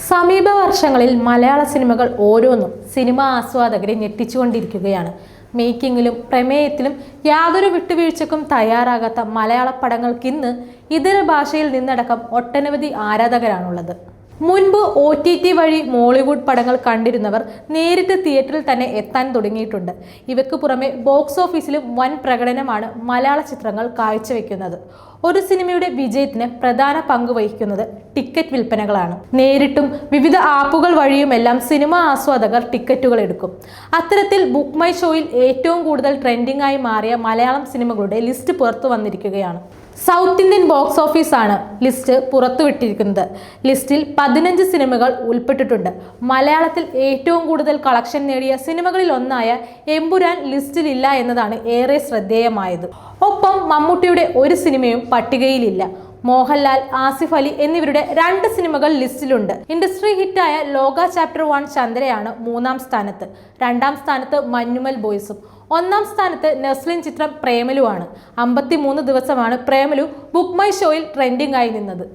സമീപ വർഷങ്ങളിൽ മലയാള സിനിമകൾ ഓരോന്നും സിനിമാ ആസ്വാദകരെ ഞെട്ടിച്ചുകൊണ്ടിരിക്കുകയാണ്. മേക്കിങ്ങിലും പ്രമേയത്തിലും യാതൊരു വിട്ടുവീഴ്ചക്കും തയ്യാറാകാത്ത മലയാള പടങ്ങൾക്കിന്ന് ഇതര ഭാഷയിൽ നിന്നടക്കം ഒട്ടനവധി ആരാധകരാണുള്ളത്. മുൻപ് OTT വഴി മോളിവുഡ് പടങ്ങൾ കണ്ടിരുന്നവർ നേരിട്ട് തിയേറ്ററിൽ തന്നെ എത്താൻ തുടങ്ങിയിട്ടുണ്ട്. ഇവയ്ക്ക് പുറമെ ബോക്സ് ഓഫീസിലും വൻ പ്രകടനമാണ് മലയാള ചിത്രങ്ങൾ കാഴ്ചവെക്കുന്നത്. ഒരു സിനിമയുടെ വിജയത്തിന് പ്രധാന പങ്ക് വഹിക്കുന്നത് ടിക്കറ്റ് വിൽപ്പനകളാണ്. നേരിട്ടും വിവിധ ആപ്പുകൾ വഴിയുമെല്ലാം സിനിമാ ആസ്വാദകർ ടിക്കറ്റുകൾ എടുക്കും. അത്തരത്തിൽ ബുക്ക് മൈ ഷോയിൽ ഏറ്റവും കൂടുതൽ ട്രെൻഡിംഗ് ആയി മാറിയ മലയാളം സിനിമകളുടെ ലിസ്റ്റ് പുറത്തു വന്നിരിക്കുകയാണ്. സൗത്ത് ഇന്ത്യൻ ബോക്സ് ഓഫീസാണ് ലിസ്റ്റ് പുറത്തുവിട്ടിരിക്കുന്നത്. ലിസ്റ്റിൽ 15 സിനിമകൾ ഉൾപ്പെട്ടിട്ടുണ്ട്. മലയാളത്തിൽ ഏറ്റവും കൂടുതൽ കളക്ഷൻ നേടിയ സിനിമകളിൽ ഒന്നായ എമ്പുരാൻ ലിസ്റ്റിലില്ല എന്നതാണ് ഏറെ ശ്രദ്ധേയമായത്. ഒപ്പം മമ്മൂട്ടിയുടെ ഒരു സിനിമയും പട്ടികയിലില്ല. മോഹൻലാൽ, ആസിഫ് അലി എന്നിവരുടെ 2 സിനിമകൾ ലിസ്റ്റിലുണ്ട്. ഇൻഡസ്ട്രി ഹിറ്റായ ലോക ചാപ്റ്റർ 1 ചന്ദ്രയാണ് 3-ാം സ്ഥാനത്ത്. 2-ാം സ്ഥാനത്ത് മഞ്ഞുമൽ ബോയ്സും 1-ാം സ്ഥാനത്ത് നസ്ലിൻ ചിത്രം പ്രേമലുവാണ്. 53 ദിവസമാണ് പ്രേമലു ബുക്ക് മൈ ഷോയിൽ ട്രെൻഡിംഗ് ആയി നിന്നത്.